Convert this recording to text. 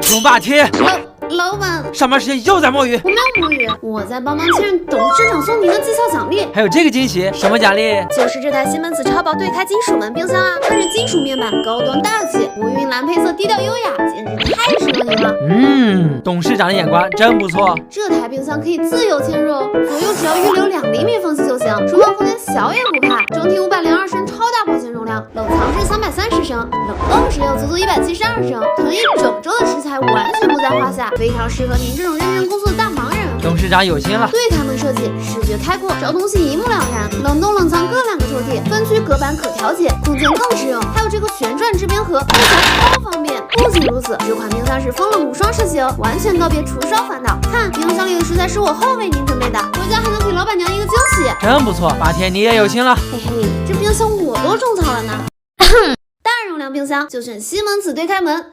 熊爸贴。老板，上班时间又在摸鱼。我没有摸鱼，我在帮忙确认董事长送您的绩效奖励。还有这个惊喜，什么奖励？就是这台西门子超薄对开金属门冰箱啊，它是金属面板，高端大气，无晕蓝配色，低调优雅，简直太适合您了。董事长的眼光真不错。这台冰箱可以自由嵌入，左右只要预留2厘米缝隙就行，储藏空间小也不怕。整体502升超大保鲜容量，冷藏是330升，冷冻只有足足172升，囤一整周的食材完全不在话下，非常适合您这种认真工作的大忙人。董事长有心了。对开门设计，视觉开阔，找东西一目了然。冷冻冷藏各2个抽屉，分区隔板可调节，空间更实用。还有这个旋转制冰盒，用起来超方便。不仅如此，这款冰箱是风冷无霜设计哦，完全告别除烧烦恼。看，冰箱里的食材是我后为您准备的，回家还能给老板娘一个惊喜。真不错，八天你也有心了。嘿嘿，这冰箱我都种草了呢。大容量冰箱就选西门子对开门。